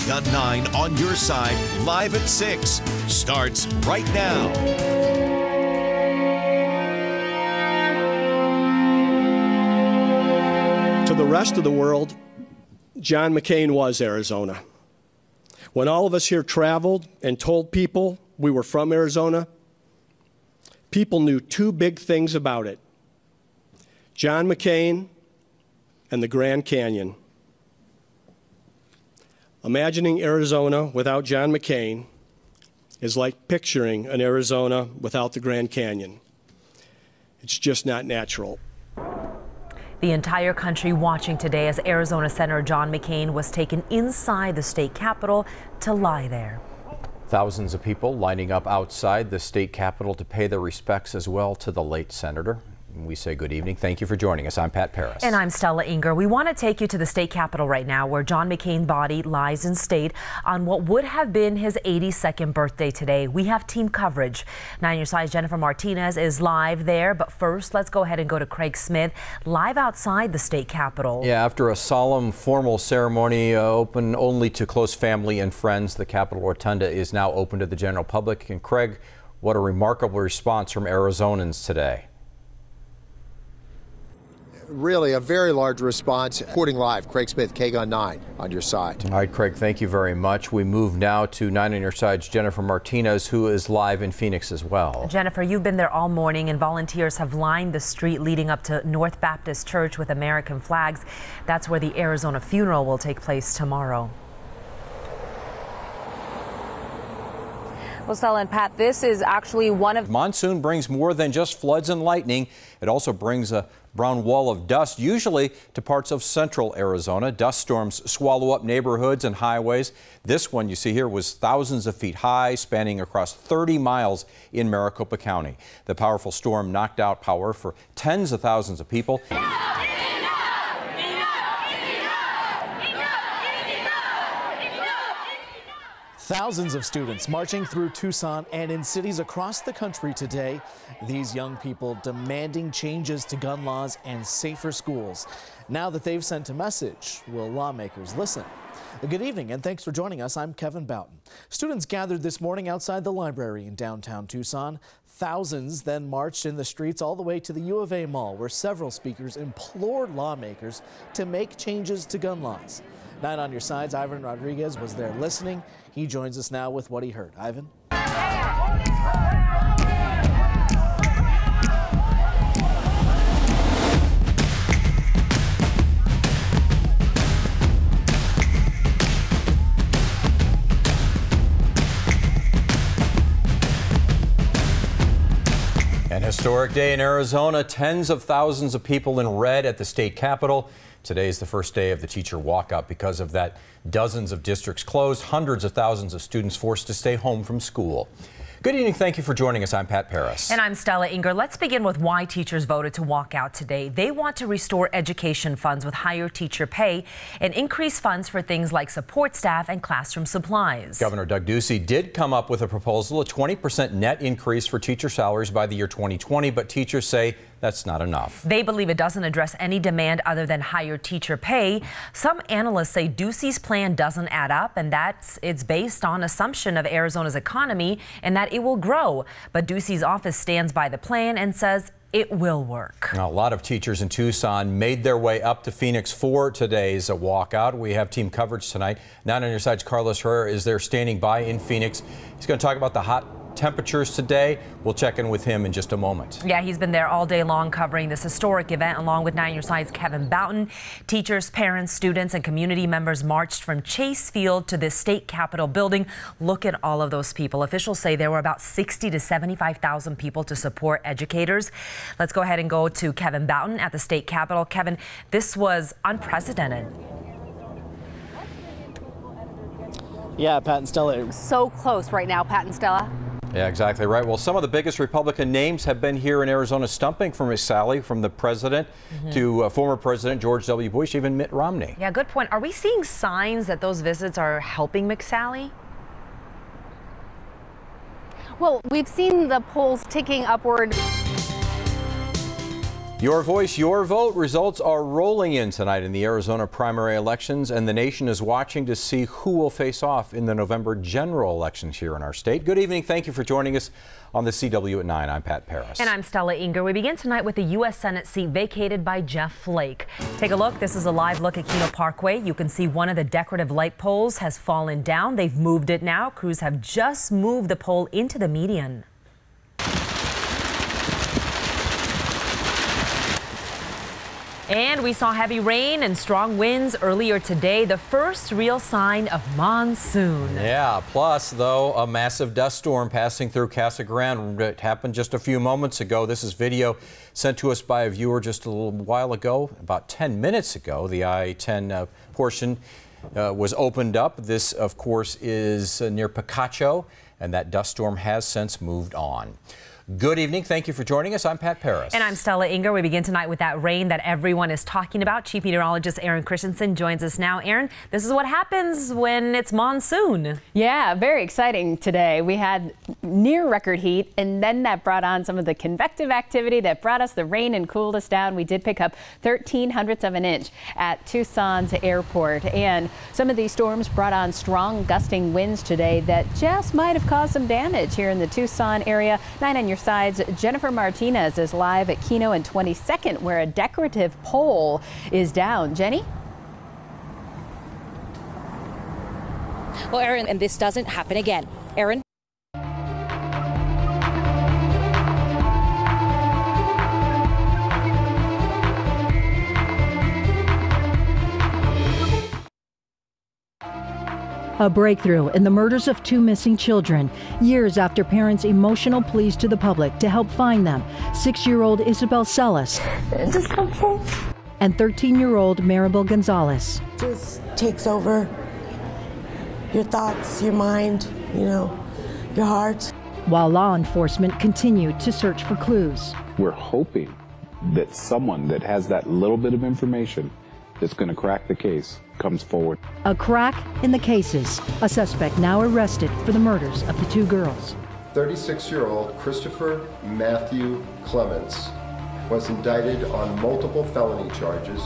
KGUN 9 on your side, live at 6, starts right now. To the rest of the world, John McCain was Arizona. When all of us here traveled and told people we were from Arizona, people knew two big things about it: John McCain and the Grand Canyon. Imagining Arizona without John McCain is like picturing an Arizona without the Grand Canyon. It's just not natural. The entire country watching today as Arizona Senator John McCain was taken inside the state capitol to lie there. Thousands of people lining up outside the state capitol to pay their respects as well to the late senator. We say good evening. Thank you for joining us. I'm Pat Paris. And I'm Stella Inger. We want to take you to the state capitol right now, where John McCain's body lies in state on what would have been his 82nd birthday today. We have team coverage. 9 News 5's Jennifer Martinez is live there. But first, let's go ahead and go to Craig Smith, live outside the state capitol. Yeah, after a solemn, formal ceremony open only to close family and friends, the Capitol Rotunda is now open to the general public. And Craig, what a remarkable response from Arizonans today. Really a very large response. Reporting live, Craig Smith, KGUN 9 on your side. All right, Craig, thank you very much. We move now to 9 on your side's Jennifer Martinez, who is live in Phoenix as well. Jennifer, you've been there all morning, and volunteers have lined the street leading up to North Baptist Church with American flags. That's where the Arizona funeral will take place tomorrow. Well, Stella and Pat, this is actually one of... Monsoon brings more than just floods and lightning. It also brings a brown wall of dust, usually to parts of central Arizona. Dust storms swallow up neighborhoods and highways. This one you see here was thousands of feet high, spanning across 30 miles in Maricopa County. The powerful storm knocked out power for tens of thousands of people. Thousands of students marching through Tucson and in cities across the country today. These young people demanding changes to gun laws and safer schools. Now that they've sent a message, will lawmakers listen? Good evening and thanks for joining us. I'm Kevin Boughton. Students gathered this morning outside the library in downtown Tucson. Thousands then marched in the streets all the way to the U of A Mall, where several speakers implored lawmakers to make changes to gun laws. 9 on your side's Ivan Rodriguez was there listening. He joins us now with what he heard. Ivan? An historic day in Arizona. Tens of thousands of people in red at the state capitol. Today is the first day of the teacher walkout. Because of that, dozens of districts closed, hundreds of thousands of students forced to stay home from school. Good evening. Thank you for joining us. I'm Pat Paris. And I'm Stella Inger. Let's begin with why teachers voted to walk out today. They want to restore education funds with higher teacher pay and increase funds for things like support staff and classroom supplies. Governor Doug Ducey did come up with a proposal, a 20% net increase for teacher salaries by the year 2020, but teachers say that's not enough. They believe it doesn't address any demand other than higher teacher pay. Some analysts say Ducey's plan doesn't add up, and it's based on assumption of Arizona's economy and that it will grow. But Ducey's office stands by the plan and says it will work. Now, a lot of teachers in Tucson made their way up to Phoenix for today's walkout. We have team coverage tonight. 9 on your side's Carlos Herrera is there standing by in Phoenix. He's going to talk about the hot temperatures today. We'll check in with him in just a moment. Yeah, he's been there all day long covering this historic event along with 9 on your side's Kevin Boughton. Teachers, parents, students, and community members marched from Chase Field to the state capitol building. Look at all of those people. Officials say there were about 60 to 75,000 people to support educators. Let's go ahead and go to Kevin Boughton at the state capitol. Kevin, this was unprecedented. Yeah, Pat and Stella. So close right now, Pat and Stella. Yeah, exactly right. Well, some of the biggest Republican names have been here in Arizona stumping for Miss Sally, from the president to former President George W. Bush, even Mitt Romney. Yeah, good point. Are we seeing signs that those visits are helping McSally? Well, we've seen the polls ticking upward. Your voice, your vote. Results are rolling in tonight in the Arizona primary elections, and the nation is watching to see who will face off in the November general elections here in our state. Good evening. Thank you for joining us on the CW at 9. I'm Pat Paris. And I'm Stella Inger. We begin tonight with the U.S. Senate seat vacated by Jeff Flake. Take a look. This is a live look at Keno Parkway. You can see one of the decorative light poles has fallen down. They've moved it now. Crews have just moved the pole into the median. And we saw heavy rain and strong winds earlier today, the first real sign of monsoon. Yeah, plus, though, a massive dust storm passing through Casa Grande. It happened just a few moments ago. This is video sent to us by a viewer just a little while ago, about 10 minutes ago. The I-10 portion was opened up. This, of course, is near Picacho, and that dust storm has since moved on. Good evening. Thank you for joining us. I'm Pat Paris. And I'm Stella Inger. We begin tonight with that rain that everyone is talking about. Chief Meteorologist Aaron Christensen joins us now. Aaron, this is what happens when it's monsoon. Yeah, very exciting today. We had near record heat, and then that brought on some of the convective activity that brought us the rain and cooled us down. We did pick up 0.13 of an inch at Tucson's airport, and some of these storms brought on strong gusting winds today that just might have caused some damage here in the Tucson area. 9 on your sides, Jennifer Martinez is live at Keno and 22nd, where a decorative pole is down. Jenny? Well, Aaron, and this doesn't happen again. Aaron? A breakthrough in the murders of 2 missing children, years after parents' emotional pleas to the public to help find them. 6-year-old Isabel Celis just come home. And 13-year-old Maribel Gonzalez. Just takes over your thoughts, your mind, your heart. While law enforcement continued to search for clues. We're hoping that someone that has that little bit of information that's going to crack the case comes forward. A crack in the cases. A suspect now arrested for the murders of the 2 girls. 36-year-old Christopher Matthew Clements was indicted on multiple felony charges.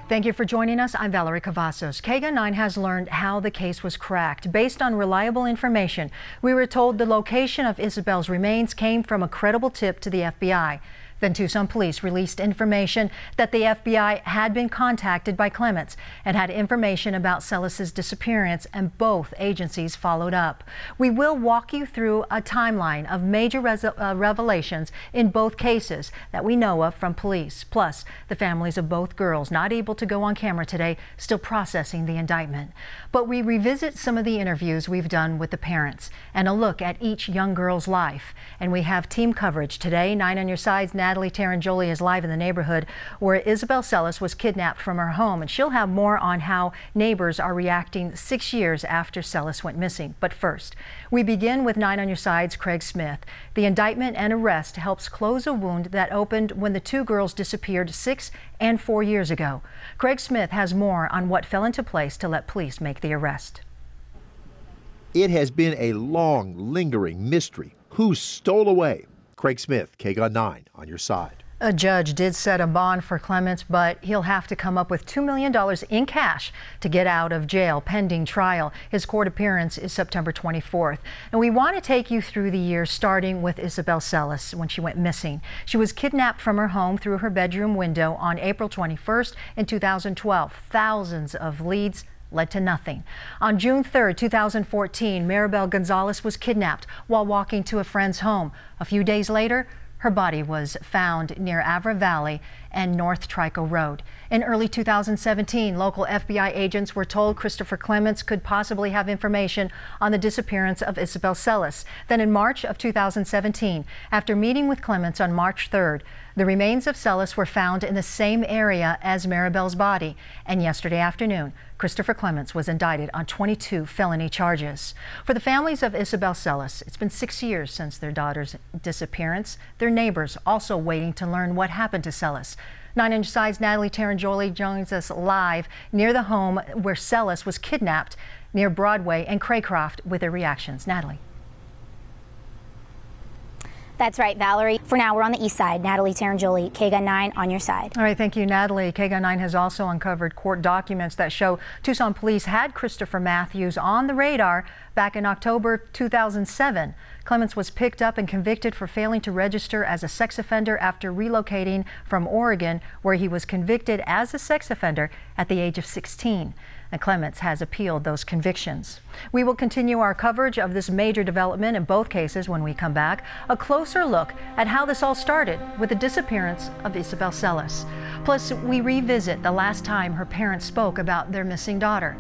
Thank you for joining us. I'm Valerie Cavazos. KGUN 9 has learned how the case was cracked. Based on reliable information, we were told the location of Isabel's remains came from a credible tip to the FBI. Then Tucson police released information that the FBI had been contacted by Clements and had information about Celis's disappearance, and both agencies followed up. We will walk you through a timeline of major revelations in both cases that we know of from police. Plus, the families of both girls not able to go on camera today, still processing the indictment. But we revisit some of the interviews we've done with the parents and a look at each young girl's life. And we have team coverage today. 9 on your sides, Natalie Tarangoli is live in the neighborhood where Isabel Celis was kidnapped from her home, and she'll have more on how neighbors are reacting 6 years after Celis went missing. But first, we begin with 9 on your side's Craig Smith. The indictment and arrest helps close a wound that opened when the 2 girls disappeared 6 and 4 years ago. Craig Smith has more on what fell into place to let police make the arrest. It has been a long, lingering mystery. Who stole away? Craig Smith, KGUN 9 on your side. A judge did set a bond for Clements, but he'll have to come up with $2 million in cash to get out of jail pending trial. His court appearance is September 24th. And we want to take you through the years, starting with Isabel Celis when she went missing. She was kidnapped from her home through her bedroom window on April 21st in 2012. Thousands of leads led to nothing. On June 3rd, 2014, Maribel Gonzalez was kidnapped while walking to a friend's home. A few days later, her body was found near Avra Valley and North Trico Road. In early 2017, local FBI agents were told Christopher Clements could possibly have information on the disappearance of Isabel Celis. Then in March of 2017, after meeting with Clements on March 3rd, the remains of Celis were found in the same area as Maribel's body. And yesterday afternoon, Christopher Clements was indicted on 22 felony charges. For the families of Isabel Celis, it's been 6 years since their daughter's disappearance. Their neighbors also waiting to learn what happened to Celis. 9 on your side's Natalie Tarangoli joins us live near the home where Celis was kidnapped near Broadway and Craycroft with their reactions. Natalie. That's right, Valerie. For now, we're on the east side. Natalie Tarangeli, KGUN 9 on your side. All right, thank you, Natalie. KGUN 9 has also uncovered court documents that show Tucson police had Christopher Matthews on the radar back in October 2007. Clements was picked up and convicted for failing to register as a sex offender after relocating from Oregon, where he was convicted as a sex offender at the age of 16. And Clements has appealed those convictions. We will continue our coverage of this major development in both cases when we come back. A closer look at how this all started with the disappearance of Isabel Celis. Plus, we revisit the last time her parents spoke about their missing daughter.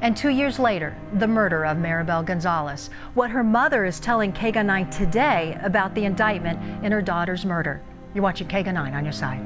And 2 years later, the murder of Maribel Gonzalez. What her mother is telling KGUN 9 today about the indictment in her daughter's murder. You're watching KGUN 9 on your side.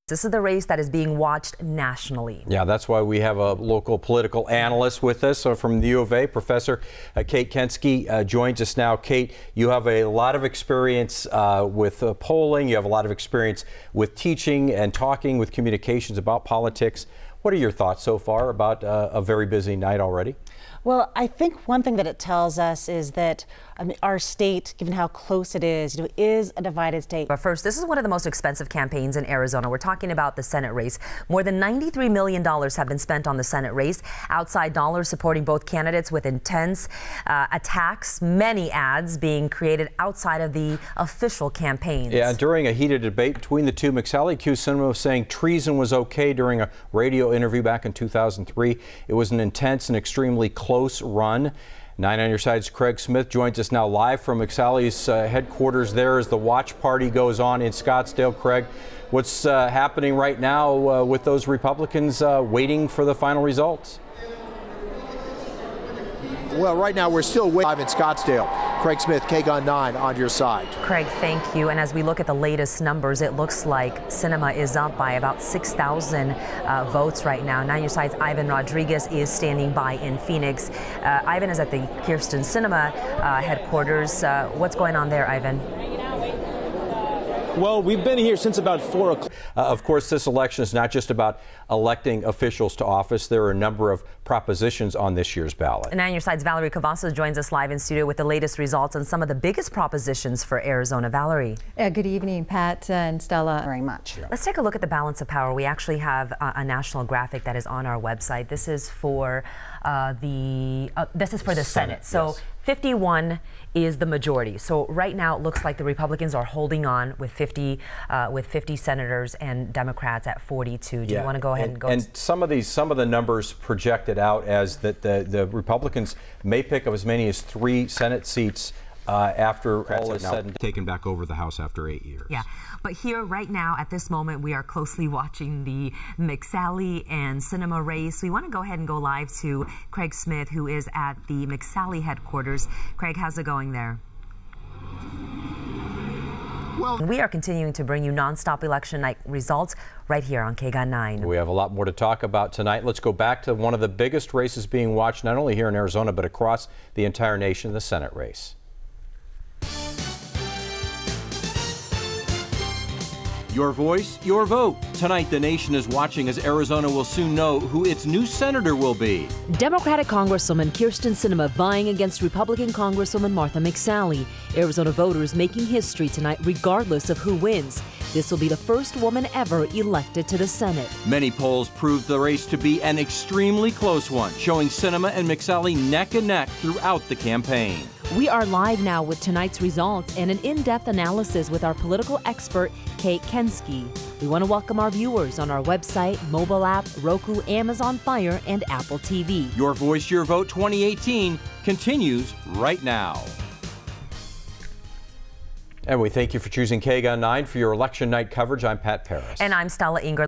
This is the race that is being watched nationally. Yeah, that's why we have a local political analyst with us from the U of A. Professor Kate Kensky joins us now. Kate, you have a lot of experience with polling. You have a lot of experience with teaching and talking with communications about politics. What are your thoughts so far about a very busy night already? Well, I think one thing that it tells us is that our state, given how close it is, is a divided state. But first, this is one of the most expensive campaigns in Arizona. We're talking about the Senate race. More than $93 million have been spent on the Senate race. Outside dollars supporting both candidates with intense attacks, many ads being created outside of the official campaigns. Yeah, during a heated debate between the two, McSally accused Sinema of saying treason was okay during a radio interview back in 2003. It was an intense and extremely close run. 9 on your side's Craig Smith joins us now live from McSally's headquarters there as the watch party goes on in Scottsdale. Craig, what's happening right now with those Republicans waiting for the final results? Well, right now we're still live in Scottsdale. Craig Smith, KGUN 9 on your side. Craig, thank you. And as we look at the latest numbers, it looks like Sinema is up by about 6,000 votes right now. 9 your side's Ivan Rodriguez is standing by in Phoenix. Ivan is at the Kyrsten Sinema headquarters. What's going on there, Ivan? Well, we've been here since about 4 o'clock. Of course, this election is not just about electing officials to office. There are a number of propositions on this year's ballot. And 9 your side's Valerie Cavazos joins us live in studio with the latest results on some of the biggest propositions for Arizona. Valerie. Good evening, Pat and Stella. Very much. Let's take a look at the balance of power. We actually have a national graphic that is on our website. This is for the Senate. So yes. 51 is the majority. So right now it looks like the Republicans are holding on with 50 senators and Democrats at 42. Do you want to go ahead and go? And some of the numbers projected out as that the Republicans may pick up as many as 3 Senate seats after all is said and taken back over the House after 8 years. Yeah, but here right now at this moment we are closely watching the McSally and Sinema race. We want to go ahead and go live to Craig Smith, who is at the McSally headquarters. Craig, how's it going there? Well, we are continuing to bring you nonstop election night results right here on KGUN 9. We have a lot more to talk about tonight. Let's go back to one of the biggest races being watched not only here in Arizona but across the entire nation, the Senate race. Your voice, your vote. Tonight, the nation is watching as Arizona will soon know who its new senator will be. Democratic Congresswoman Kyrsten Sinema vying against Republican Congresswoman Martha McSally. Arizona voters making history tonight regardless of who wins. This will be the first woman ever elected to the Senate. Many polls proved the race to be an extremely close one, showing Sinema and McSally neck and neck throughout the campaign. We are live now with tonight's results and an in-depth analysis with our political expert, Kate Kensky. We want to welcome our viewers on our website, mobile app, Roku, Amazon Fire, and Apple TV. Your Voice, Your Vote 2018 continues right now. And we thank you for choosing KGUN 9 for your election night coverage. I'm Pat Paris. And I'm Stella Ingram.